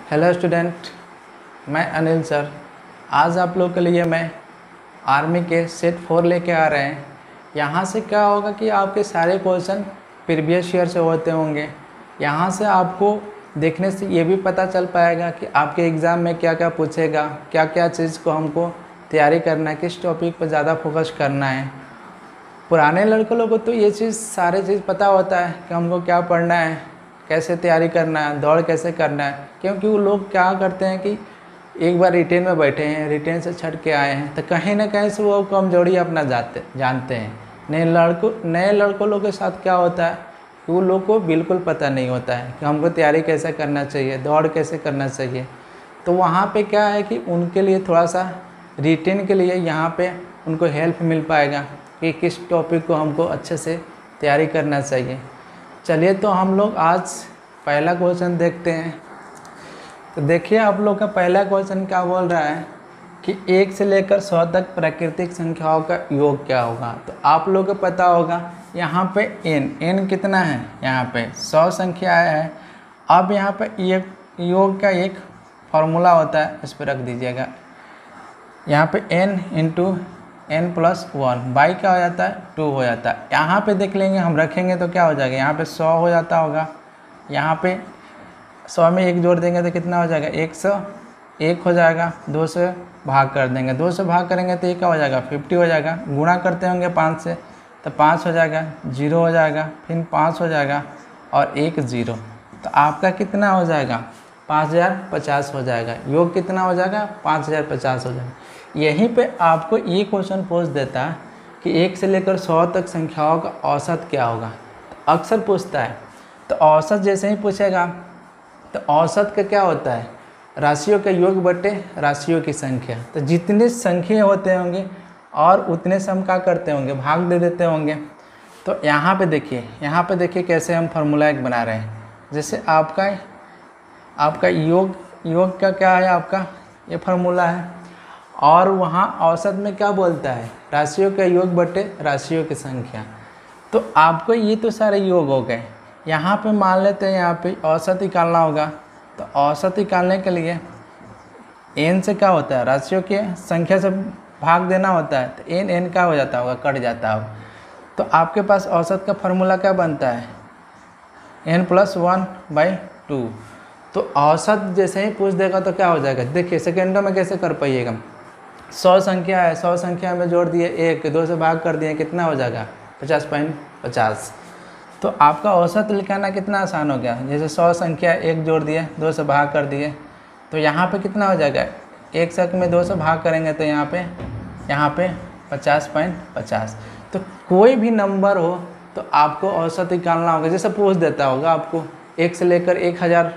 Hello student, मैं Anil sir. आज आप लोग के लिए मैं आर्मी के सेट 4 लेके आ रहे हैं। यहाँ से क्या होगा कि आपके सारे क्वेश्चन प्रीवियस ईयर से होते होंगे। यहाँ से आपको देखने से ये भी पता चल पाएगा कि आपके एग्ज़ाम में क्या क्या पूछेगा, क्या क्या चीज़ को हमको तैयारी करना है, किस टॉपिक पर ज़्यादा फोकस करना है। पुराने लड़के लोगों को तो ये चीज़ सारे चीज़ पता होता है कि हमको क्या पढ़ना है, कैसे तैयारी करना है, दौड़ कैसे करना है, क्योंकि वो लोग क्या करते हैं कि एक बार रिटेन में बैठे हैं, रिटेन से छट के आए हैं, तो कहीं ना कहीं से वो कमजोरी अपना जानते हैं। नए लड़कों लोगों के साथ क्या होता है कि वो लोग को बिल्कुल पता नहीं होता है कि हमको तैयारी कैसे करना चाहिए, दौड़ कैसे करना चाहिए। तो वहाँ पे क्या है कि उनके लिए थोड़ा सा रिटेन के लिए यहाँ पे उनको हेल्प मिल पाएगा कि किस टॉपिक को हमको अच्छे से तैयारी करना चाहिए। चलिए तो हम लोग आज पहला क्वेश्चन देखते हैं। तो देखिए आप लोग का पहला क्वेश्चन क्या बोल रहा है कि 1 से लेकर 100 तक प्राकृतिक संख्याओं का योग क्या होगा। तो आप लोग को पता होगा यहाँ पे n कितना है, यहाँ पे 100 संख्या है। अब यहाँ पे योग का एक फॉर्मूला होता है, इस पर रख दीजिएगा। यहाँ पे n इंटू n+1 बाई क्या हो जाता है 2 हो जाता है। यहाँ पे देख लेंगे, हम रखेंगे तो क्या हो जाएगा, यहाँ पे 100 हो जाता होगा। यहाँ पे 100 में 1 जोड़ देंगे तो कितना हो जाएगा 101 हो जाएगा। 2 से भाग कर देंगे, 2 से भाग करेंगे तो ये क्या हो जाएगा 50 हो जाएगा। गुणा करते होंगे 5 से तो 5 हो जाएगा, 0 हो जाएगा, फिर 5 हो जाएगा और 1 0। तो आपका कितना हो जाएगा 5050 हो जाएगा। योग कितना हो जाएगा 5050 हो जाएगा। यहीं पे आपको ये क्वेश्चन पूछ देता है कि 1 से लेकर 100 तक संख्याओं का औसत क्या होगा। तो अक्सर पूछता है, तो औसत जैसे ही पूछेगा तो औसत का क्या होता है, राशियों का योग बटे राशियों की संख्या। तो जितने संख्या होते होंगे और उतने से हम क्या करते होंगे, भाग दे देते होंगे। तो यहाँ पे देखिए कैसे हम फार्मूला एक बना रहे हैं। जैसे आपका योग का क्या है, आपका ये फार्मूला है, और वहाँ औसत में क्या बोलता है, राशियों का योग बटे राशियों की संख्या। तो आपको ये तो सारे योग हो गए। यहाँ पे मान लेते हैं यहाँ पे औसत निकालना होगा। तो औसत निकालने के लिए n से क्या होता है, राशियों की संख्या से भाग देना होता है। तो n क्या हो जाता होगा, कट जाता होगा। तो आपके पास औसत का फार्मूला क्या बनता है, n+1/2। तो औसत जैसे ही पूछ देगा तो क्या हो जाएगा, देखिए सेकेंडों में कैसे कर पाइएगा। 100 संख्या है, 100 संख्या में जोड़ दिए 1, 2 से भाग कर दिए, कितना हो जाएगा 50.50। तो आपका औसत लिखाना कितना आसान हो गया। जैसे 100 संख्या 1 जोड़ दिए, 2 से भाग कर दिए, तो यहाँ पे कितना हो जाएगा, 1 शक में 2 से भाग करेंगे तो यहाँ पे 50.50। तो कोई भी नंबर हो तो आपको औसत निकालना होगा। जैसे पूछ देता होगा आपको 1 से लेकर 1000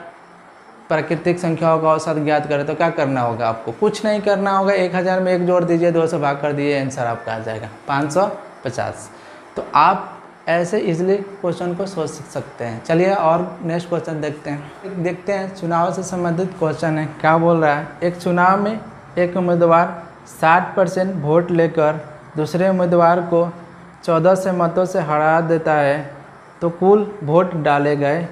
प्राकृतिक संख्याओं का औसत ज्ञात करें, तो क्या करना होगा, आपको कुछ नहीं करना होगा। 1000 में 1 जोड़ दीजिए, 2 से भाग कर दिए, आंसर आपका आ जाएगा 550। तो आप ऐसे इजीली क्वेश्चन को सोच सकते हैं। चलिए और नेक्स्ट क्वेश्चन देखते हैं। चुनाव से संबंधित क्वेश्चन है। क्या बोल रहा है, एक चुनाव में एक उम्मीदवार 60% वोट लेकर दूसरे उम्मीदवार को 14 से मतों से हरा देता है, तो कुल वोट डाले गए।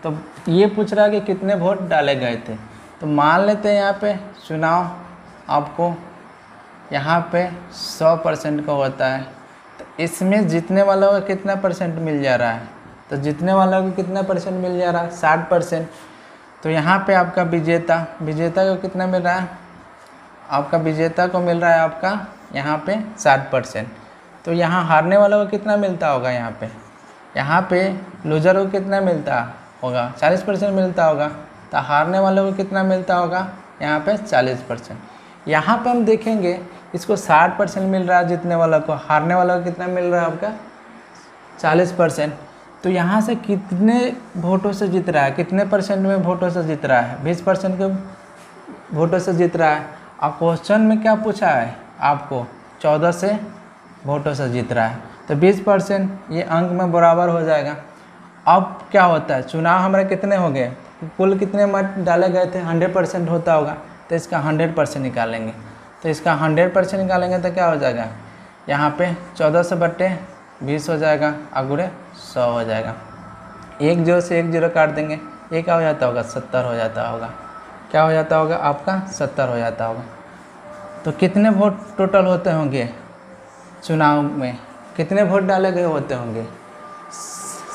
तो ये पूछ रहा है कि कितने वोट डाले गए थे। तो मान लेते हैं यहाँ पे चुनाव आपको यहाँ पे 100% का होता है। तो इसमें जीतने वालों को कितना परसेंट मिल जा रहा है, तो जीतने वालों को कितना परसेंट मिल जा रहा है 60%। तो यहाँ पे आपका विजेता को कितना मिल रहा है, आपका विजेता को मिल रहा है आपका यहाँ पे 60%। तो यहाँ हारने वालों को कितना मिलता होगा, यहाँ पे लूजर को कितना मिलता होगा 40% मिलता होगा। तो हारने वालों को कितना मिलता होगा, यहाँ पे 40%। यहाँ पे हम देखेंगे इसको 60% मिल रहा है जीतने वालों को, हारने वालों को कितना मिल रहा है आपका 40%। तो यहाँ से कितने वोटों से जीत रहा है, कितने परसेंट में वोटों से जीत रहा है, 20% के वोटों से जीत रहा है। और क्वेश्चन में क्या पूछा है आपको, 14 से वोटों से जीत रहा है। तो 20% ये अंक में बराबर हो जाएगा। अब क्या होता है, चुनाव हमारे कितने हो गए, कुल कितने मत डाले गए थे, 100% होता होगा। तो इसका 100% निकालेंगे। तो इसका 100% निकालेंगे तो क्या हो जाएगा, यहाँ पे 14 से बटे 20 हो जाएगा, अगुड़े 100 हो जाएगा। 1 0 से 1 0 काट देंगे, ये क्या हो जाता होगा 70 हो जाता होगा। क्या हो जाता होगा आपका 70 हो जाता होगा। तो कितने वोट टोटल होते होंगे चुनाव में, कितने वोट डाले गए होते होंगे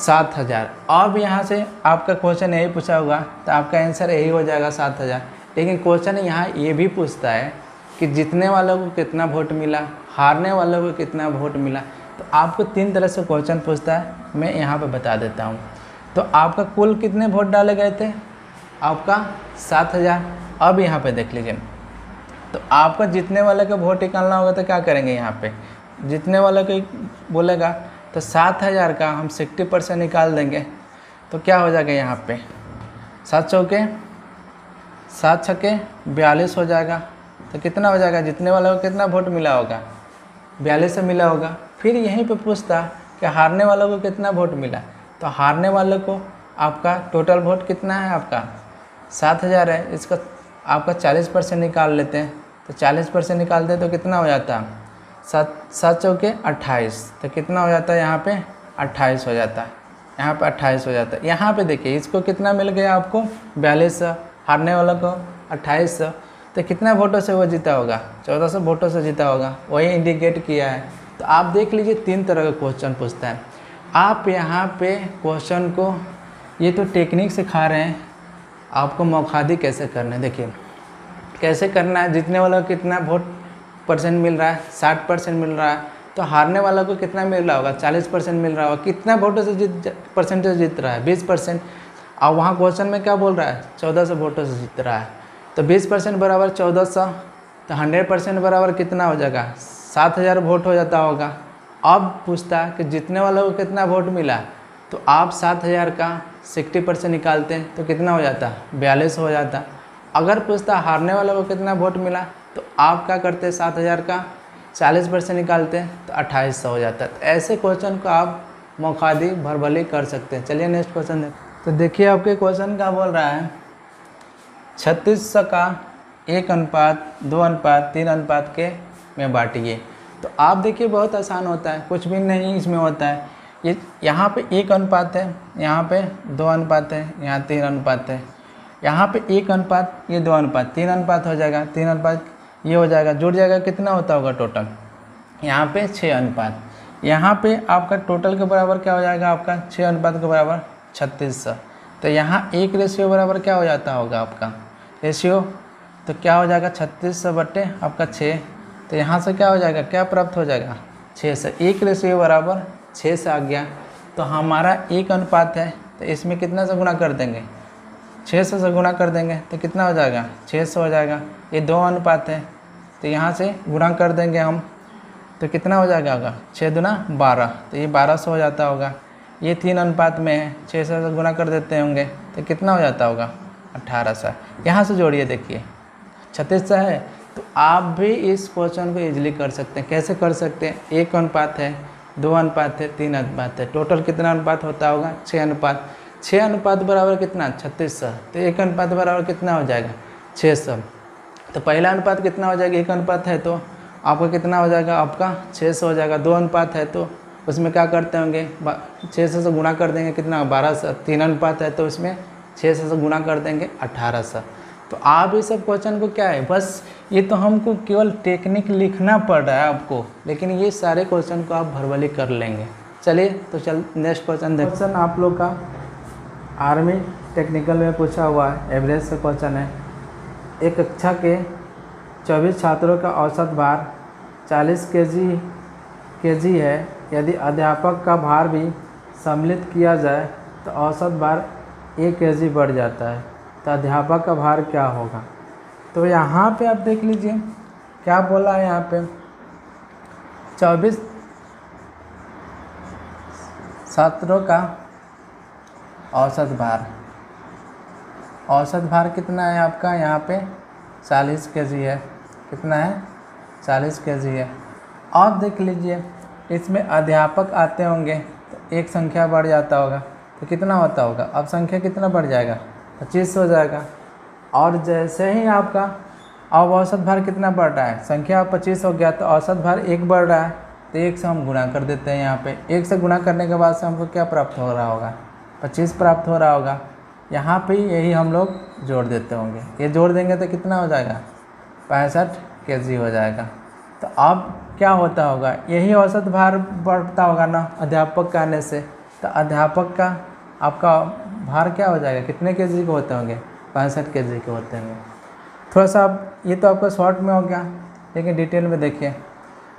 7000। अब यहाँ से आपका क्वेश्चन यही पूछा होगा तो आपका आंसर यही हो जाएगा 7000। लेकिन क्वेश्चन यहाँ ये भी पूछता है कि जीतने वालों को कितना वोट मिला, हारने वालों को कितना वोट मिला। तो आपको 3 तरह से क्वेश्चन पूछता है, मैं यहाँ पे बता देता हूँ। तो आपका कुल कितने वोट डाले गए थे, आपका 7000। अब यहाँ पे देख लीजिए, तो आपका जीतने वाले का वोट निकालना होगा तो क्या करेंगे, यहाँ पे जीतने वाले को बोलेगा तो 7000 का हम 60% निकाल देंगे। तो क्या हो जाएगा यहाँ पे 7 चौके 7 छक्के 42 हो जाएगा। तो कितना हो जाएगा, जीतने वाले को कितना वोट मिला होगा, 42 से मिला होगा। फिर यहीं पे पूछता कि हारने वालों को कितना वोट मिला। तो हारने वालों को आपका टोटल वोट कितना है, आपका 7000 है। इसका आपका 40% निकाल लेते हैं। तो 40% निकालते हैं तो कितना हो जाता है 7 चौके 28। तो कितना हो जाता है यहाँ पे 28 हो जाता है, यहाँ पे 28 हो जाता है। यहाँ पे देखिए इसको कितना मिल गया आपको 42, हारने वालों को 28। तो कितना वोटों से वो जीता होगा, 1400 वोटों से जीता होगा, वही इंडिकेट किया है। तो आप देख लीजिए 3 तरह का क्वेश्चन पूछता है। आप यहाँ पे क्वेश्चन को ये तो टेक्निक सिखा रहे हैं, आपको मौखादी कैसे करना है। देखिए कैसे करना है, जीतने वाला को कितना वोट परसेंट मिल रहा है 60% मिल रहा है। तो हारने वाला को कितना मिल रहा होगा 40% मिल रहा होगा। कितना वोटों से परसेंटेज जीत रहा है 20%। और वहाँ क्वेश्चन में क्या बोल रहा है 1400 वोटों से जीत रहा है। तो 20% बराबर 1400, तो 100% बराबर कितना हो जाएगा 7000 वोट हो जाता होगा। अब पूछता है कि जीतने वालों को कितना वोट मिला। तो आप 7000 का 60% निकालते हैं तो कितना हो जाता 42 हो जाता। अगर पूछता हारने वालों को कितना वोट मिला तो आप क्या करते 7000 का 40% निकालते हैं तो 2800 हो जाता है। तो ऐसे क्वेश्चन को आप मौखादी भरभली कर सकते हैं। चलिए नेक्स्ट क्वेश्चन देखते। तो देखिए आपके क्वेश्चन क्या बोल रहा है, 3600 का 1:2:3 के में बांटिए। तो आप देखिए बहुत आसान होता है, कुछ भी नहीं इसमें होता है। ये यहाँ पे 1 अनुपात है, यहाँ पे 2 अनुपात है, यहाँ 3 अनुपात है। यहाँ पे 1 अनुपात, ये 2 अनुपात, 3 अनुपात हो जाएगा, 3 अनुपात ये हो जाएगा, जुड़ जाएगा। कितना होता होगा टोटल, यहाँ पे 6 अनुपात। यहाँ पे आपका टोटल के बराबर क्या हो जाएगा, आपका 6 अनुपात के बराबर 3600। तो यहाँ 1 रेशियो बराबर क्या हो जाता होगा आपका रेशियो, तो क्या हो जाएगा 3600 बटे आपका 6। तो यहाँ से क्या हो जाएगा, क्या प्राप्त हो जाएगा 6 से। 1 रेशियो बराबर 6 से आ गया। तो हमारा 1 अनुपात है, तो इसमें कितना से गुणा कर देंगे 600 से गुणा कर देंगे तो कितना हो जाएगा 600 हो जाएगा। ये 2 अनुपात है, तो यहाँ से गुणा कर देंगे हम तो कितना हो जाएगा होगा 6 दूना 12, तो ये 1200 हो जाता होगा। ये 3 अनुपात में है, 600 से गुणा कर देते होंगे तो कितना हो जाता होगा 1800। यहाँ से जोड़िए, देखिए 3600 है। तो आप भी इस क्वेश्चन को इजीली कर सकते हैं। कैसे कर सकते हैं, 1 अनुपात है, 2 अनुपात है, 3 अनुपात है, टोटल कितना अनुपात होता होगा 6 अनुपात। 6 अनुपात बराबर कितना 3600, तो 1 अनुपात बराबर कितना हो जाएगा 600। तो पहला अनुपात कितना हो जाएगा, 1 अनुपात है तो आपका कितना हो जाएगा, आपका 600 हो जाएगा। 2 अनुपात है तो उसमें क्या करते होंगे 600 से गुणा कर देंगे, कितना 1200। 3 अनुपात है तो उसमें 600 से गुणा कर देंगे 1800। तो आप इस सब क्वेश्चन को क्या है, बस ये तो हमको केवल टेक्निक लिखना पड़ रहा है आपको, लेकिन ये सारे क्वेश्चन को आप भरभली कर लेंगे। चलिए तो नेक्स्ट क्वेश्चन देखते हैं। क्वेश्चन आप लोग का आर्मी टेक्निकल में पूछा हुआ है, एवरेज से क्वेश्चन है। एक कक्षा के 24 छात्रों का औसत भार 40 केजी है। यदि अध्यापक का भार भी सम्मिलित किया जाए तो औसत भार 1 केजी बढ़ जाता है, तो अध्यापक का भार क्या होगा। तो यहाँ पे आप देख लीजिए क्या बोला है, यहाँ पे 24 छात्रों का औसत भार कितना है आपका, यहाँ पे 40 केजी है। कितना है 40 केजी है। अब देख लीजिए इसमें अध्यापक आते होंगे तो एक संख्या बढ़ जाता होगा, तो कितना होता होगा, अब संख्या कितना बढ़ जाएगा 25 हो जाएगा। और जैसे ही आपका अब औसत भार कितना बढ़ रहा है, संख्या 25 हो गया तो औसत भार 1 बढ़ रहा है, तो 1 से हम गुणा कर देते हैं। यहाँ पे 1 से गुणा करने के बाद से हमको क्या प्राप्त हो रहा होगा 25 प्राप्त हो रहा होगा। यहाँ पे यही हम लोग जोड़ देते होंगे। ये जोड़ देंगे तो कितना हो जाएगा, 65 kg हो जाएगा। तो अब क्या होता होगा, यही औसत भार बढ़ता होगा ना अध्यापक का आने से। तो अध्यापक का आपका भार क्या हो जाएगा, कितने kg के होते होंगे, 65 kg के होते होंगे। थोड़ा सा अब ये तो आपका शॉर्ट में हो गया, लेकिन डिटेल में देखिए।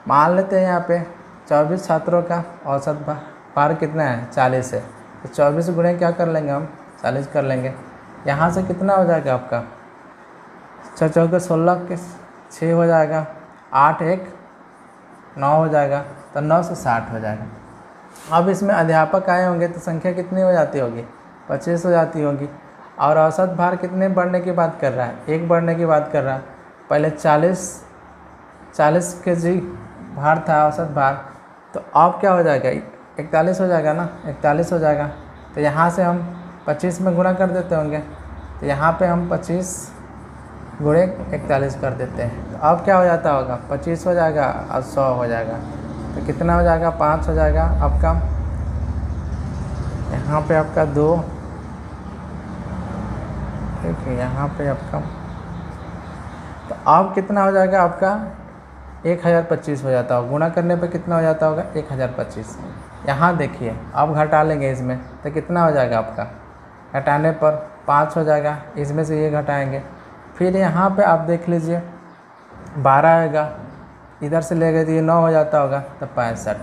मान लेते हैं यहाँ पे 24 छात्रों का औसत भार कितना है, 40 है। तो 24 गुणे क्या कर लेंगे हम, 40 कर लेंगे। यहाँ से कितना हो जाएगा आपका, 6 चौके 16 के 6 हो जाएगा, 8 1 9 हो जाएगा, तो 9 से 60 हो जाएगा। अब इसमें अध्यापक आए होंगे तो संख्या कितनी हो जाती होगी, 25 हो जाती होगी। और औसत भार कितने बढ़ने की बात कर रहा है, 1 बढ़ने की बात कर रहा है। पहले 40 kg भार था औसत भार, तो अब क्या हो जाएगा, 41 हो जाएगा ना, 41 हो जाएगा। तो यहाँ से हम 25 में गुणा कर देते होंगे, तो यहाँ पे हम 25 गुणे 41 कर देते हैं। तो अब क्या हो जाता होगा, 25 हो जाएगा और 100 हो जाएगा। तो कितना हो जाएगा, 5 हो जाएगा आपका। यहाँ पे आपका 2, ठीक है, यहाँ पे आपका, तो अब कितना हो जाएगा आपका, 1025 हो जाता होगा। गुणा करने पे कितना हो जाता होगा, 1025। यहाँ देखिए अब घटा लेंगे इसमें, तो कितना हो जाएगा आपका, घटाने पर 5 हो जाएगा, इसमें से ये घटाएंगे। फिर यहाँ पे आप देख लीजिए 12 आएगा, इधर से ले गए तो ये 9 हो जाता होगा, तो 65।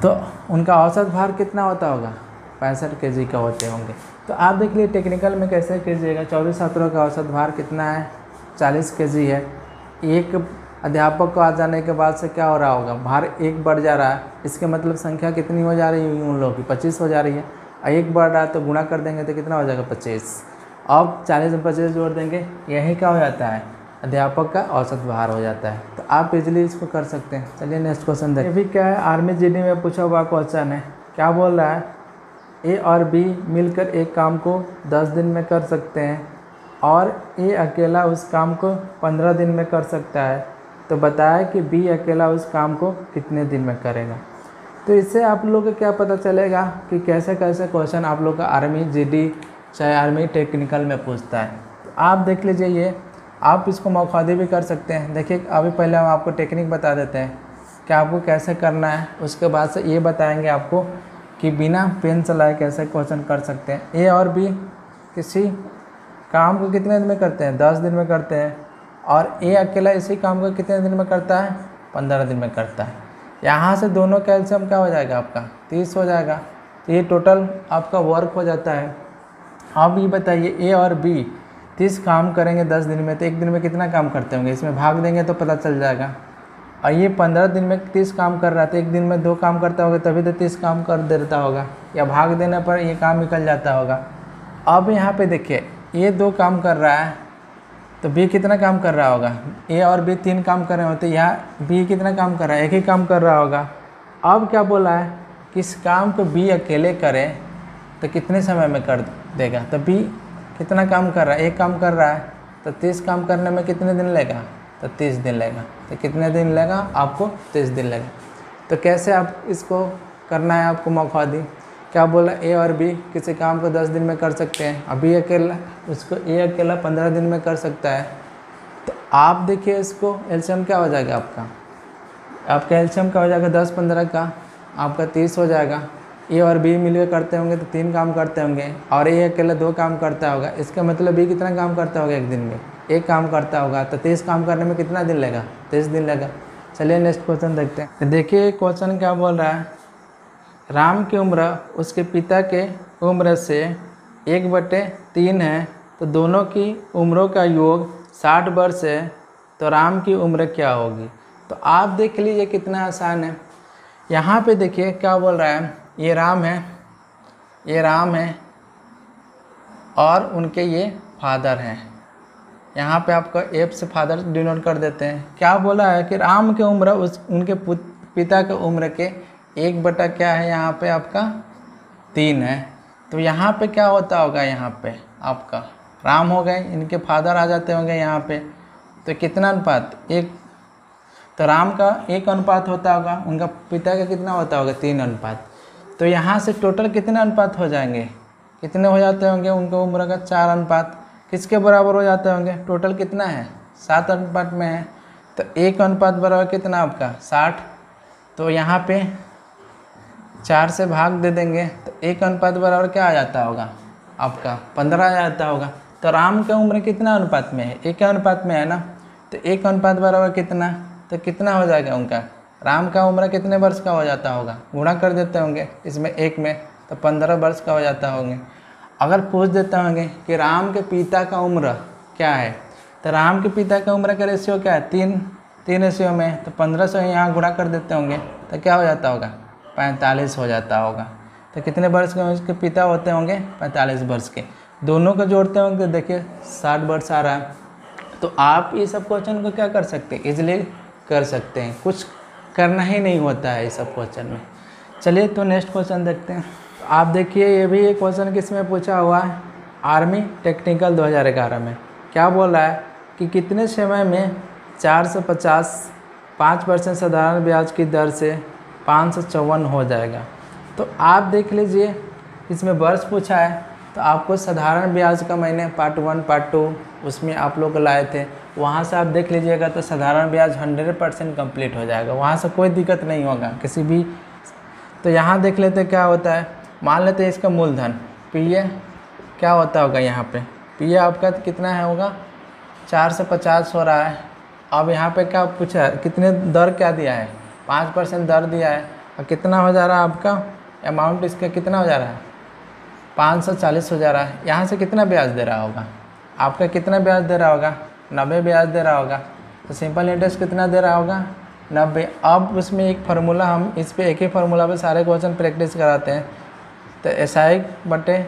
तो उनका औसत भार कितना होता होगा, 65 kg का होते होंगे। तो आप देख लीजिए टेक्निकल में कैसे कीजिएगा। 24 छात्रों का औसत भार कितना है, 40 kg है। एक अध्यापक को आ जाने के बाद से क्या हो रहा होगा, भार 1 बढ़ जा रहा है। इसके मतलब संख्या कितनी हो जा रही है उन लोगों की, 25 हो जा रही है। 1 बढ़ रहा है तो गुणा कर देंगे तो कितना हो जाएगा, 25। अब 40 में 25 जोड़ देंगे, यही क्या हो जाता है, अध्यापक का औसत भार हो जाता है। तो आप इजीली इसको कर सकते हैं। चलिए नेक्स्ट क्वेश्चन देखिए। ये भी क्या है, आर्मी जीडी में पूछा हुआ क्वेश्चन है। क्या बोल रहा है, ए और बी मिलकर एक काम को 10 दिन में कर सकते हैं और ए अकेला उस काम को 15 दिन में कर सकता है। तो बताया कि बी अकेला उस काम को कितने दिन में करेगा। तो इससे आप लोग को क्या पता चलेगा कि कैसे कैसे क्वेश्चन आप लोग का आर्मी जीडी चाहे आर्मी टेक्निकल में पूछता है। तो आप देख लीजिए, ये आप इसको मौखादी भी कर सकते हैं। देखिए अभी पहले हम आपको टेक्निक बता देते हैं कि आपको कैसे करना है, उसके बाद से ये बताएंगे आपको कि बिना पेन चलाए कैसे क्वेश्चन कर सकते हैं। ए और बी किसी काम को कितने दिन में करते हैं, 10 दिन में करते हैं, और ए अकेला इसी काम को कितने दिन में करता है, 15 दिन में करता है। यहाँ से दोनों का एलसीएम क्या हो जाएगा आपका, 30 हो जाएगा। तो ये टोटल आपका वर्क हो जाता है। अब ये बताइए, ए और बी 30 काम करेंगे 10 दिन में, तो एक दिन में कितना काम करते होंगे, इसमें भाग देंगे तो पता चल जाएगा। और ये 15 दिन में 30 काम कर रहा है, तो एक दिन में 2 काम करता होगा, तभी तो 30 काम कर देता होगा, या भाग देने पर ये काम निकल जाता होगा। अब यहाँ पे देखिए, ये 2 काम कर रहा है तो बी कितना काम कर रहा होगा, ए और बी 3 काम कर रहे होते, यहाँ बी कितना काम कर रहा है, 1 ही काम कर रहा होगा। अब क्या बोला है कि इस काम को बी अकेले करे तो कितने समय में कर देगा। तो बी कितना काम कर रहा है, 1 काम कर रहा है, तो 30 काम करने में कितने दिन लेगा, तो 30 दिन लेगा। तो कितने दिन लेगा आपको, 30 दिन लेगा। तो कैसे आप इसको करना है, आपको मौका दी। क्या बोला, ए और बी किसी काम को 10 दिन में कर सकते हैं, अभी अकेला उसको ए अकेला 15 दिन में कर सकता है। तो आप देखिए इसको एलसीएम क्या हो जाएगा आपका एलसीएम क्या हो जाएगा, 10 15 का आपका 30 हो जाएगा। ए और बी मिलकर करते होंगे तो 3 काम करते होंगे, और ए अकेला 2 काम करता होगा। इसका मतलब बी कितना काम करता होगा, एक दिन में 1 काम करता होगा। तो 30 काम करने में कितना दिन लेगा, 30 दिन लेगा। चलिए नेक्स्ट क्वेश्चन देखते हैं। तो देखिए क्वेश्चन क्या बोल रहा है, राम की उम्र उसके पिता के उम्र से 1/3 है, तो दोनों की उम्रों का योग 60 वर्ष है, तो राम की उम्र क्या होगी। तो आप देख लीजिए कितना आसान है। यहाँ पे देखिए क्या बोल रहा है, ये राम है और उनके ये फादर हैं। यहाँ पे आपका एफ से फादर डिनोट कर देते हैं। क्या बोला है कि राम की उम्र उनके पिता के उम्र के 1 क्या है, यहाँ पे आपका 3 है। तो यहाँ पे क्या होता होगा, यहाँ पे आपका राम हो गए, इनके फादर आ जाते होंगे यहाँ पे। तो कितना अनुपात, 1। तो राम का 1 अनुपात होता होगा, उनका पिता का कितना होता होगा, 3 अनुपात। तो यहाँ से टोटल कितने अनुपात हो जाएंगे, कितने हो जाते होंगे उनके उम्र का 4 अनुपात किसके बराबर हो जाते होंगे? टोटल कितना है? 7 अनुपात में है, तो 1 अनुपात बराबर कितना आपका 60। तो यहाँ पे 4 से भाग दे देंगे तो 1 अनुपात बराबर क्या आ जाता होगा आपका 15 आ जाता होगा। तो राम की उम्र कितना अनुपात में है? 1 अनुपात में है ना, तो 1 अनुपात बराबर कितना, तो कितना हो जाएगा उनका? राम का उम्र कितने वर्ष का हो जाता होगा? गुणा कर देते होंगे इसमें 1 में, तो 15 वर्ष का हो जाता होंगे। अगर पूछ देते होंगे कि राम के पिता का उम्र क्या है, तो राम के पिता का उम्र का रेशियो क्या है? 3 रेशियो में, तो 15 से यहाँ गुणा कर देते होंगे तो क्या हो जाता होगा? 45 हो जाता होगा। तो कितने वर्ष के उसके पिता होते होंगे? 45 वर्ष के। दोनों को जोड़ते होंगे तो देखिए 60 वर्ष आ रहा है। तो आप ये सब क्वेश्चन को क्या कर सकते हैं? इजीली कर सकते हैं, कुछ करना ही नहीं होता है इस सब क्वेश्चन में। चलिए तो नेक्स्ट क्वेश्चन देखते हैं। तो आप देखिए ये भी एक क्वेश्चन किस में पूछा हुआ है? आर्मी टेक्निकल 2011 में। क्या बोल रहा है कि कितने समय में 4 से 50 5% साधारण ब्याज की दर से 554 हो जाएगा? तो आप देख लीजिए इसमें वर्ष पूछा है, तो आपको साधारण ब्याज का मैंने पार्ट 1 पार्ट 2 उसमें आप लोग लाए थे, वहाँ से आप देख लीजिएगा तो साधारण ब्याज 100% कंप्लीट हो जाएगा, वहाँ से कोई दिक्कत नहीं होगा किसी भी। तो यहाँ देख लेते क्या होता है, मान लेते हैं इसका मूलधन पी ए क्या होता होगा यहाँ पे पी ए आपका कितना है होगा 4 से 50 हो रहा है। अब यहाँ पे क्या पूछा है, कितने दर क्या दिया है? 5% दर दिया है, और कितना हो जा रहा है आपका अमाउंट इसका कितना हो जा रहा है? 540 हो जा रहा है। यहाँ से कितना ब्याज दे रहा होगा आपका? कितना ब्याज दे रहा होगा? 90 ब्याज दे रहा होगा। तो सिंपल इंटरेस्ट कितना दे रहा होगा? 90। अब उसमें एक फार्मूला, हम इस पे एक ही फार्मूला पे सारे क्वेश्चन प्रैक्टिस कराते हैं। तो SI बटे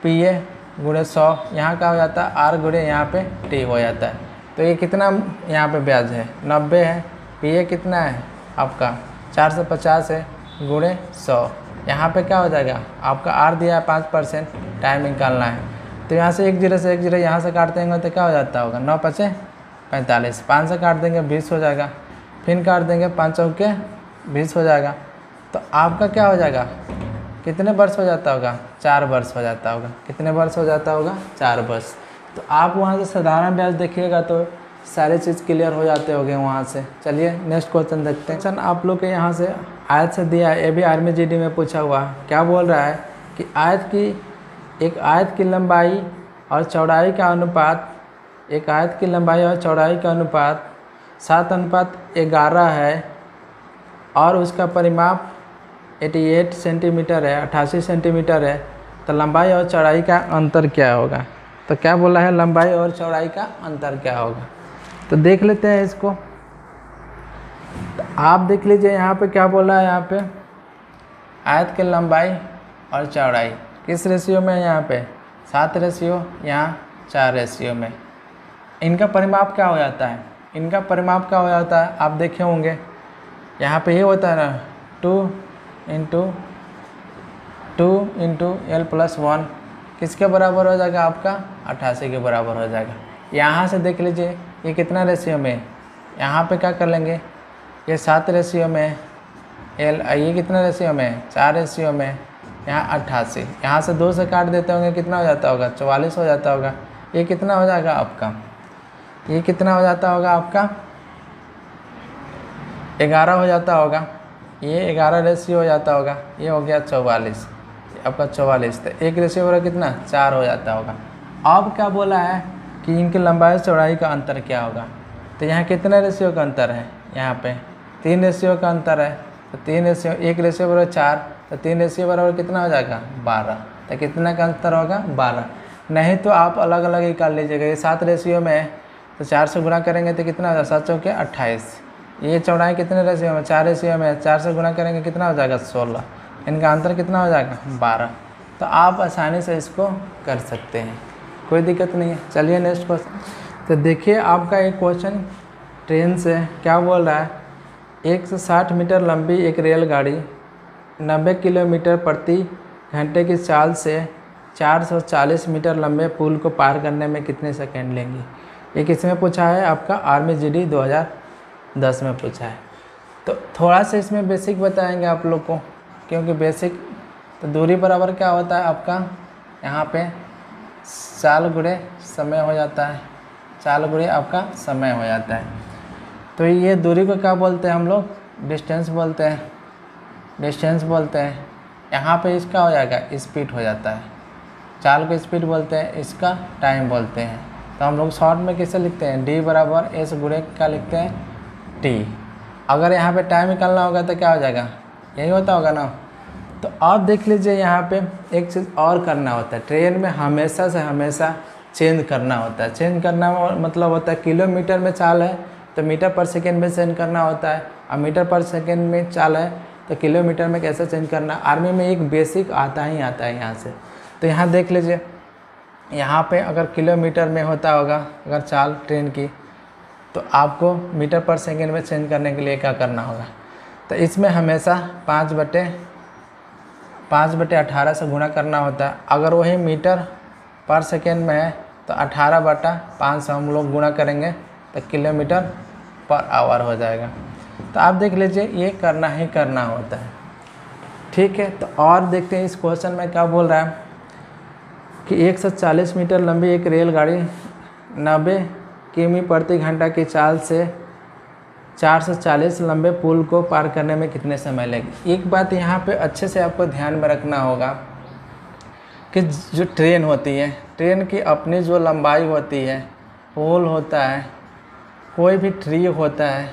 PA गुणे 100, यहाँ का हो जाता है R गुणे यहाँ पे T हो जाता है। तो ये कितना यहाँ पे ब्याज है? 90 है। PA कितना है आपका? 4 से 50 है गुणे 100। यहाँ पे क्या हो जाएगा आपका? R दिया है 5%, टाइम निकालना है। तो यहाँ से 1 जीरो से 1 जीरो यहाँ से काट देंगे तो क्या हो जाता होगा? 9 पचे 45, 5 से काट देंगे 20 हो जाएगा, फिर काट देंगे 5 चौके 20 हो जाएगा। तो आपका क्या हो जाएगा? कितने वर्ष हो जाता होगा? 4 वर्ष हो जाता होगा। कितने वर्ष हो जाता होगा? 4 वर्ष। तो आप वहाँ से साधारण ब्याज देखिएगा तो सारे चीज़ क्लियर हो जाते होंगे वहाँ से। चलिए नेक्स्ट क्वेश्चन देखते हैं। क्वेश्चन आप लोग के यहाँ से आयत से दिया है, ये भी आर्मी GD में पूछा हुआ है। क्या बोल रहा है कि एक आयत की लंबाई और चौड़ाई का अनुपात, एक आयत की लंबाई और चौड़ाई का अनुपात 7:11 है और उसका परिमाप 88 सेंटीमीटर है, 88 सेंटीमीटर है। तो लंबाई और चौड़ाई का अंतर क्या होगा? तो क्या बोला है? लंबाई और चौड़ाई का अंतर क्या होगा? तो देख लेते हैं इसको। तो आप देख लीजिए यहाँ पे क्या बोला है, यहाँ पे आयत की लंबाई और चौड़ाई किस रेशियो में है? यहाँ पे 7 रेशियो, यहाँ 4 रेशियो में। इनका परिमाप क्या हो जाता है? इनका परिमाप क्या हो जाता है? आप देखे होंगे यहाँ पे ये होता है ना 2 इंटू L+1 किसके बराबर हो जाएगा आपका? 88 के बराबर हो जाएगा। यहाँ से देख लीजिए ये कितना रेशियो में? यहाँ पे क्या कर लेंगे, ये 7 रेशियो में L, ये कितना रेशियो में? 4 रेशियो में, यहाँ 88। यहाँ से 2 से काट देते होंगे, कितना हो जाता होगा? 44 हो जाता होगा। ये कितना हो जाएगा आपका? ये कितना हो जाता होगा आपका? 11 हो जाता होगा। ये 11 रेशियो हो जाता होगा। ये हो गया 44, आपका 44। तो एक रेशियो वाला कितना? 4 हो जाता होगा। अब क्या बोला है कि इनकी लंबाई चौड़ाई का अंतर क्या होगा? तो यहाँ कितने रेशियो का अंतर है? यहाँ पे 3 रेशियो का अंतर है। तो 3 रेशियो, एक रेशियो बराबर 4, तो 3 रेशियो बराबर कितना हो जाएगा? 12। तो कितना का अंतर होगा? 12। नहीं तो आप अलग अलग ही कर लीजिएगा। ये 7 रेशियो में है तो 4 से गुणा करेंगे तो कितना हो जाएगा? 7 चौके 28। ये चौड़ाई कितने रेशियो में? 4 रेशियो में, 4 से गुणा करेंगे कितना हो जाएगा? 16। इनका अंतर कितना हो जाएगा? 12। तो आप आसानी से इसको कर सकते हैं, कोई दिक्कत नहीं है। चलिए नेक्स्ट क्वेश्चन। तो देखिए आपका एक क्वेश्चन ट्रेन से क्या बोल रहा है, 160 मीटर लंबी एक रेलगाड़ी 90 किलोमीटर प्रति घंटे की चाल से 440 मीटर लंबे पुल को पार करने में कितने सेकंड लेंगी? ये किसमें पूछा है? आपका आर्मी GD 2010 में पूछा है। तो थोड़ा सा इसमें बेसिक बताएंगे आप लोग को, क्योंकि बेसिक तो दूरी बराबर क्या होता है आपका यहाँ पे चाल गुणे समय हो जाता है, चाल गुणे आपका समय हो जाता है। तो ये दूरी को क्या बोलते हैं हम लोग? डिस्टेंस बोलते हैं, डिस्टेंस बोलते हैं। यहाँ पे इसका हो जाएगा स्पीड हो जाता है, चाल को स्पीड बोलते हैं, इसका टाइम बोलते हैं। तो हम लोग शॉर्ट में कैसे लिखते हैं? डी बराबर एस गुणे क्या लिखते हैं? टी। अगर यहाँ पे टाइम निकालना होगा तो क्या हो जाएगा? यही होता होगा ना। तो आप देख लीजिए यहाँ पे एक चीज़ और करना होता है, ट्रेन में हमेशा से हमेशा चेंज करना होता है। चेंज करना मतलब होता है किलोमीटर में चाल है तो मीटर पर सेकेंड में चेंज करना होता है, और मीटर पर सेकेंड में चाल है तो किलोमीटर में कैसे चेंज करना। आर्मी में एक बेसिक आता ही आता है यहाँ से। तो यहाँ देख लीजिए, यहाँ पे अगर किलोमीटर में होता होगा अगर चाल ट्रेन की, तो आपको मीटर पर सेकेंड में चेंज करने के लिए क्या करना होगा? तो इसमें हमेशा 5/18 से गुणा करना होता है। अगर वही मीटर पर सेकेंड में है तो 18/5 से हम लोग गुणा करेंगे तो किलोमीटर पर आवर हो जाएगा। तो आप देख लीजिए ये करना ही करना होता है, ठीक है। तो और देखते हैं इस क्वेश्चन में क्या बोल रहा है कि 140 मीटर लंबी एक रेलगाड़ी 90 किमी प्रति घंटा की चाल से 440 लंबे पुल को पार करने में कितने समय लगेगी। एक बात यहाँ पे अच्छे से आपको ध्यान में रखना होगा कि जो ट्रेन होती है, ट्रेन की अपनी जो लंबाई होती है, पोल होता है, कोई भी ट्री होता है,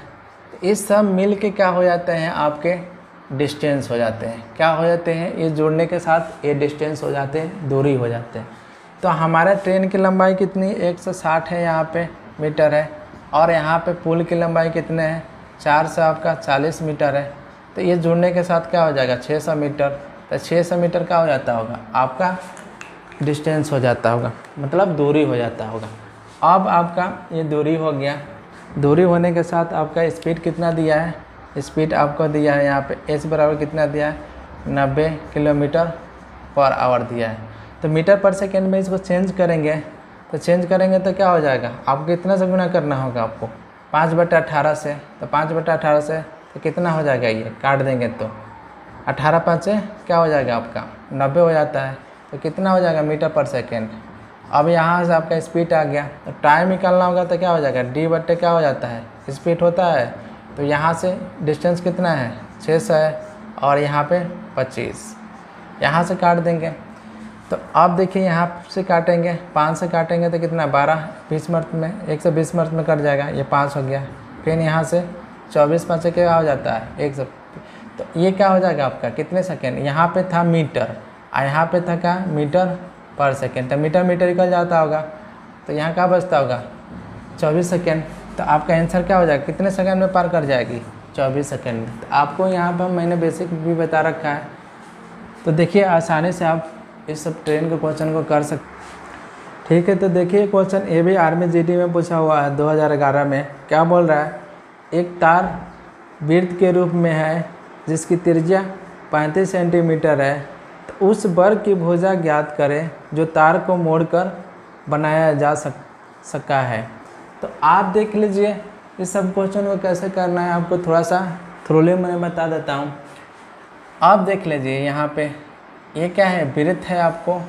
इस सब मिल के क्या हो जाते हैं? आपके डिस्टेंस हो जाते हैं। क्या हो जाते हैं? ये जोड़ने के साथ ये डिस्टेंस हो जाते हैं, दूरी हो जाते हैं। तो हमारा ट्रेन की लंबाई कितनी? 160 है यहाँ पे मीटर है, और यहाँ पे पुल की लंबाई कितने हैं? 440 मीटर है। तो ये जुड़ने के साथ क्या हो जाएगा? 600 मीटर। तो 600 मीटर क्या हो जाता होगा? आपका डिस्टेंस हो जाता होगा, मतलब दूरी हो जाता होगा। अब आपका ये दूरी हो गया। दूरी होने के साथ आपका स्पीड कितना दिया है? स्पीड आपको दिया है यहाँ पे एस बराबर कितना दिया है? 90 किलोमीटर पर आवर दिया है। तो मीटर पर सेकेंड में इसको चेंज करेंगे, तो चेंज करेंगे तो क्या हो जाएगा? आपको कितना से गुना करना होगा? आपको 5/18 से। तो 5/18 से तो कितना हो जाएगा? ये काट देंगे तो 18×5 से क्या हो जाएगा? आपका 90 हो जाता है। तो कितना हो जाएगा? मीटर पर सेकेंड। अब यहाँ से आपका स्पीड आ गया, तो टाइम निकालना होगा तो क्या हो जाएगा? डी बट्टे क्या हो जाता है? स्पीड होता है। तो यहाँ से डिस्टेंस कितना है? 600 है, और यहाँ पे 25, यहाँ से काट देंगे। तो अब देखिए यहाँ से काटेंगे, 5 से काटेंगे तो कितना? 12, 20 मिनट में 120 मिनट में कट जाएगा। ये 5 हो गया। फिर यहाँ से 24×5 क्या हो जाता है? 100। तो ये क्या हो जाएगा आपका? कितने सेकेंड? यहाँ पे था मीटर, और यहाँ पे था क्या? मीटर पर सेकेंड। तो मीटर निकल जाता होगा, तो यहाँ क्या बचता होगा? 24 सेकेंड। तो आपका आंसर क्या हो जाएगा? कितने सेकंड में पार कर जाएगी? 24 सेकंड में। तो आपको यहाँ पर मैंने बेसिक भी बता रखा है, तो देखिए आसानी से आप इस सब ट्रेन के क्वेश्चन को कर सकते, ठीक है। तो देखिए क्वेश्चन ये भी आर्मी जीडी में पूछा हुआ है 2011 में। क्या बोल रहा है? एक तार वृत्त के रूप में है जिसकी त्रिज्या 35 सेंटीमीटर है, तो उस वर्ग की भुजा ज्ञात करें जो तार को मोड़कर बनाया जा सका है। तो आप देख लीजिए इस सब क्वेश्चन को कैसे करना है, आपको थोड़ा सा थ्रोली मैं बता देता हूँ। आप देख लीजिए यहाँ पे ये क्या है? वृत्त है आपको,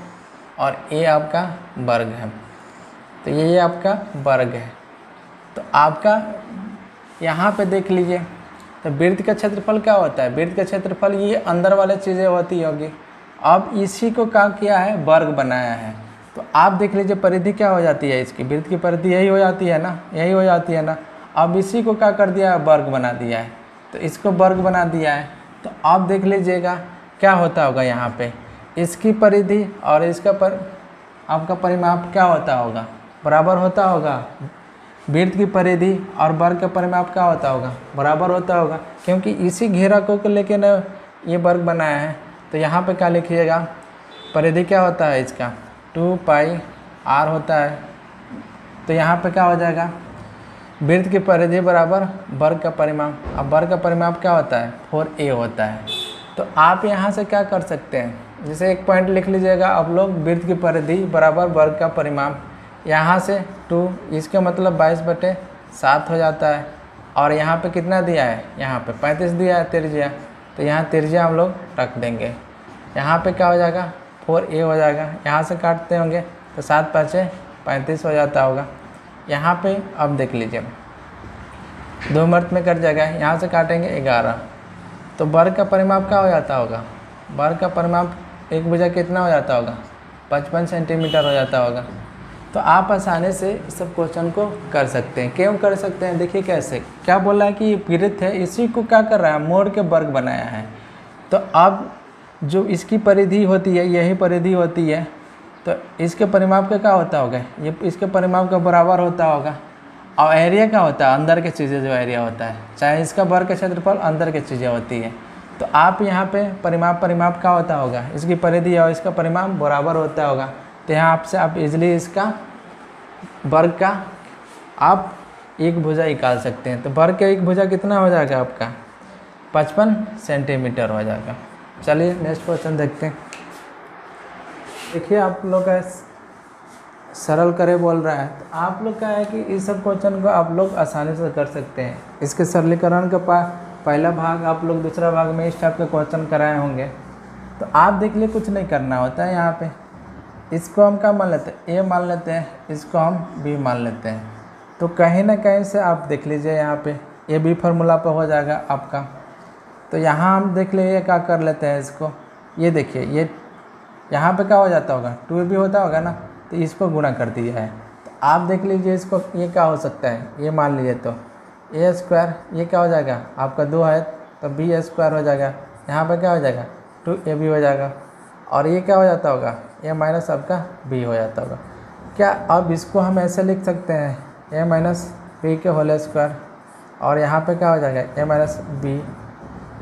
और ये आपका वर्ग है। तो ये आपका वर्ग है। तो आपका यहाँ पे देख लीजिए, तो वृत्त का क्षेत्रफल क्या होता है? वृत्त का क्षेत्रफल ये अंदर वाले चीज़ें होती होगी। अब इसी को क्या किया है? वर्ग बनाया है। तो आप देख लीजिए परिधि क्या हो जाती है इसकी? वृत्त की परिधि यही हो जाती है ना, यही हो जाती है ना। अब इसी को क्या कर दिया है? वर्ग बना दिया है। तो इसको वर्ग बना दिया है। तो आप देख लीजिएगा क्या होता होगा यहाँ पे? इसकी परिधि और इसका आपका परिमाप क्या होता होगा? बराबर होता होगा। वृत्त की परिधि और वर्ग का परिमाप क्या होता होगा? बराबर होता होगा, क्योंकि इसी घेरा को लेके ना ये वर्ग बनाया है। तो यहाँ पे क्या लिखिएगा? परिधि क्या होता है इसका? 2πr होता है। तो यहाँ पे क्या हो जाएगा? वृत्त की परिधि बराबर वर्ग का परिमाप। अब वर्ग का परिमाप क्या होता है? 4a होता है। तो आप यहाँ से क्या कर सकते हैं? जैसे एक पॉइंट लिख लीजिएगा आप लोग, वृत्त की परिधि बराबर वर्ग का परिमाप। यहाँ से 2, इसका मतलब 22/7 हो जाता है। और यहाँ पे कितना दिया है? यहाँ पे 35 दिया है त्रिज्या। तो यहाँ त्रिज्या हम लोग रख देंगे। यहाँ पे क्या हो जाएगा? 4a हो जाएगा। यहाँ से काटते होंगे तो 7 5 35 हो जाता होगा। यहाँ पे अब देख लीजिए 2 मर्त में कट जाएगा, यहाँ से काटेंगे 11, तो वर्ग का परिमाप क्या हो जाता होगा, वर्ग का परिमाप एक भुजा कितना हो जाता होगा, 55 सेंटीमीटर हो जाता होगा। तो आप आसानी से इस सब क्वेश्चन को कर सकते हैं। क्यों कर सकते हैं, देखिए कैसे, क्या बोला है कि ये पीड़ित है, इसी को क्या कर रहा है, मोड़ के वर्ग बनाया है। तो अब जो इसकी परिधि होती है, यही परिधि होती है, तो इसके परिमाप का क्या होता होगा, ये इसके परिमाप का बराबर होता होगा। और एरिया क्या होता है, अंदर के चीज़ें जो एरिया होता है, चाहे इसका वर्ग का क्षेत्रफल अंदर की चीज़ें होती है। तो आप यहाँ पे परिमाप क्या होता होगा, इसकी परिधि और इसका परिमाप बराबर होता होगा। तो यहाँ आपसे आप इजीली इसका वर्ग का आप एक भुजा निकाल सकते हैं। तो वर्ग का एक भुजा कितना हो जाएगा आपका, 55 सेंटीमीटर हो जाएगा। चलिए नेक्स्ट क्वेश्चन देखते हैं। देखिए आप लोग का सरल करे बोल रहा है, तो आप लोग का है कि इस सब क्वेश्चन को आप लोग आसानी से कर सकते हैं। इसके सरलीकरण का पहला भाग आप लोग दूसरा भाग में इस टाइप के क्वेश्चन कराए होंगे। तो आप देख लिए कुछ नहीं करना होता है। यहाँ पे इसको हम क्या मान लेते हैं, ए मान लेते हैं, इसको हम बी मान लेते हैं। तो कहीं ना कहीं से आप देख लीजिए यहाँ पे ए बी फार्मूला पर हो जाएगा आपका। तो यहाँ हम देख लीजिए क्या कर लेते हैं इसको, ये देखिए ये यहाँ पे क्या हो जाता होगा, 2ab होता होगा ना, तो इसको गुणा कर दिया है। तो आप देख लीजिए इसको, ये क्या हो सकता है, ये मान लीजिए तो ए स्क्वायर, ये क्या हो जाएगा आपका 2 है तो बी स्क्वायर हो जाएगा। यहाँ पे क्या हो जाएगा 2ab हो जाएगा। और ये क्या हो जाता होगा, ए माइनस आपका बी हो जाता होगा। क्या अब इसको हम ऐसे लिख सकते हैं, ए माइनस बी के होल स्क्वायर, और यहाँ पे क्या हो जाएगा ए माइनस बी।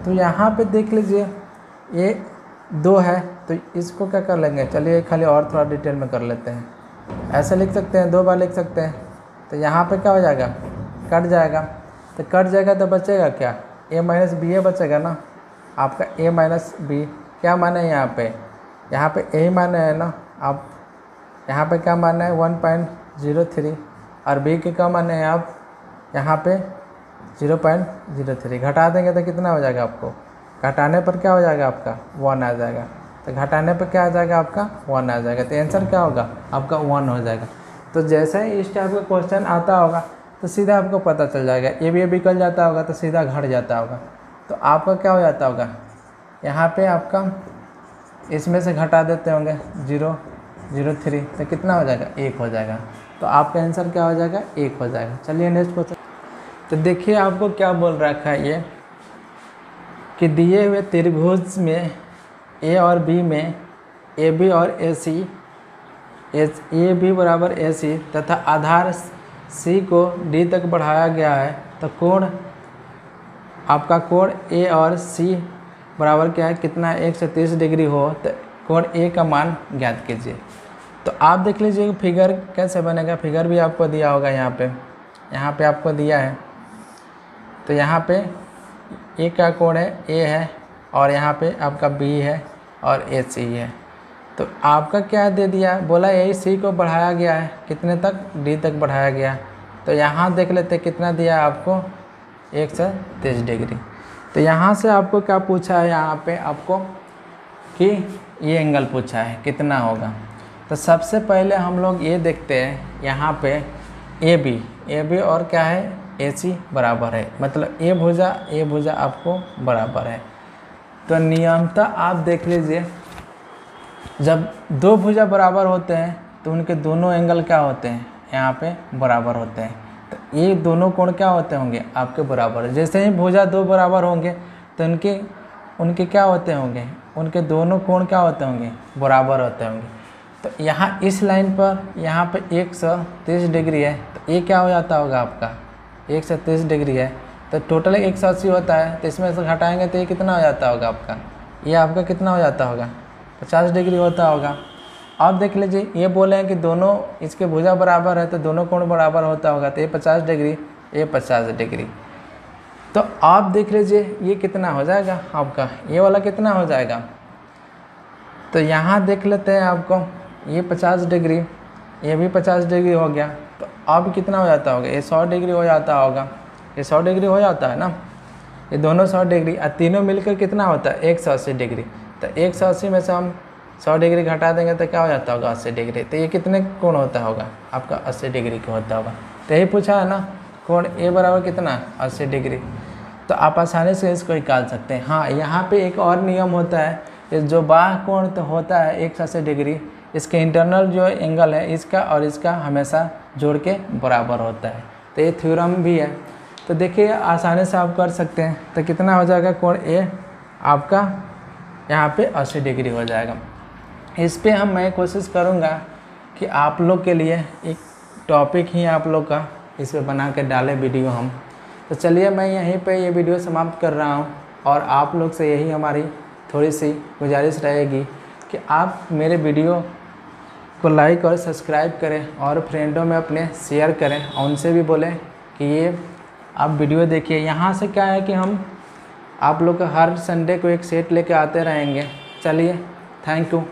तो यहाँ पे देख लीजिए ये 2 है, तो इसको क्या कर लेंगे, चलिए खाली और थोड़ा डिटेल में कर लेते हैं। ऐसे लिख सकते हैं, 2 बार लिख सकते हैं। तो यहाँ पे क्या हो जाएगा, कट जाएगा। तो कट जाएगा तो बचेगा क्या, ए माइनस बी ए बचेगा ना आपका। ए माइनस बी क्या माने है यहाँ पे ए माने है ना। आप यहाँ पे क्या माने है 1.03, और बी के क्या माने हैं आप यहाँ पे 0.03। घटा देंगे तो कितना हो जाएगा, आपको घटाने पर क्या हो जाएगा आपका 1 आ जाएगा। तो घटाने पर क्या आ जाएगा आपका 1 आ जाएगा। तो आंसर क्या होगा आपका 1 हो जाएगा। तो जैसे ही इस टाइप का क्वेश्चन आता होगा तो सीधा आपको पता चल जाएगा, ए बी निकल जाता होगा तो सीधा घट जाता होगा। तो आपका क्या हो जाता होगा, यहाँ पे आपका इसमें से घटा देते होंगे 0.03, तो कितना हो जाएगा 1 हो जाएगा। तो आपका आंसर क्या हो जाएगा 1 हो जाएगा। चलिए नेक्स्ट क्वेश्चन। तो देखिए आपको क्या बोल रखा है ये, कि दिए हुए त्रिभुज में ए और बी में ए बी और ए सी, ए बी बराबर ए सी तथा आधार सी को डी तक बढ़ाया गया है। तो कोण आपका कोण ए और सी बराबर क्या है, कितना 130 डिग्री हो, तो कोण ए का मान ज्ञात कीजिए। तो आप देख लीजिए फिगर कैसे बनेगा, फिगर भी आपको दिया होगा यहाँ पे आपको दिया है। तो यहाँ पे ए का कोण है ए है, और यहाँ पे आपका बी है और ए सी है। तो आपका क्या दे दिया, बोला ए सी को बढ़ाया गया है कितने तक, डी तक बढ़ाया गया। तो यहाँ देख लेते कितना दिया है आपको 130 डिग्री। तो यहाँ से आपको क्या पूछा है, यहाँ पे आपको कि ये एंगल पूछा है कितना होगा। तो सबसे पहले हम लोग ये देखते हैं यहाँ पे ए बी और क्या है ए सी बराबर है, मतलब ए भुजा आपको बराबर है। तो नियमतः आप देख लीजिए जब 2 भुजा बराबर होते हैं तो उनके दोनों एंगल क्या होते हैं, यहाँ पे बराबर होते हैं। तो ये दोनों कोण क्या होते होंगे आपके बराबर। जैसे ही भुजा 2 बराबर होंगे तो उनके क्या होते होंगे, उनके दोनों कोण क्या होते होंगे, बराबर होते होंगे। तो यहाँ इस लाइन पर यहाँ पे 130 डिग्री है, तो ये क्या हो जाता होगा आपका 130 डिग्री है। तो टोटल 180 होता है, तो इसमें से घटाएंगे तो ये कितना हो जाता होगा आपका, ये आपका कितना हो जाता होगा 50 डिग्री होता होगा। आप देख लीजिए ये बोले हैं कि दोनों इसके भुजा बराबर है तो दोनों कोण बराबर होता होगा। तो ये 50 डिग्री, ये 50 डिग्री। तो आप देख लीजिए ये कितना हो जाएगा आपका, ये वाला कितना हो जाएगा। तो यहाँ देख लेते हैं आपको ये 50 डिग्री, ये भी 50 डिग्री हो गया। तो अब कितना हो जाता होगा, ये 100 डिग्री हो जाता होगा। ये 100 डिग्री हो जाता है ना, ये दोनों 100 डिग्री, और तीनों मिलकर कितना होता है 180 डिग्री। तो 180 में से हम 100 डिग्री घटा देंगे तो क्या हो जाता होगा 80 डिग्री। तो ये कितने कोण होता होगा आपका 80 डिग्री का होता होगा। तो यही पूछा है ना, कोण ए बराबर कितना 80 डिग्री। तो आप आसानी से इसको निकाल सकते हैं। हाँ, यहाँ पे एक और नियम होता है, जो बाह्य कोण तो होता है 180 डिग्री, इसके इंटरनल जो एंगल है इसका और इसका हमेशा जोड़ के बराबर होता है। तो ये थ्योरम भी है। तो देखिए आसानी से आप कर सकते हैं। तो कितना हो जाएगा कोण ए आपका यहाँ पे 80 डिग्री हो जाएगा। इस पे मैं कोशिश करूँगा कि आप लोग के लिए एक टॉपिक ही आप लोग का इस पर बना के डालें वीडियो हम। तो चलिए मैं यहीं पे ये वीडियो समाप्त कर रहा हूँ, और आप लोग से यही हमारी थोड़ी सी गुजारिश रहेगी कि आप मेरे वीडियो को लाइक और सब्सक्राइब करें और फ्रेंडों में अपने शेयर करें, और उनसे भी बोलें कि ये आप वीडियो देखिए। यहाँ से क्या है कि हम आप लोग का हर संडे को एक सेट लेके आते रहेंगे। चलिए, थैंक यू।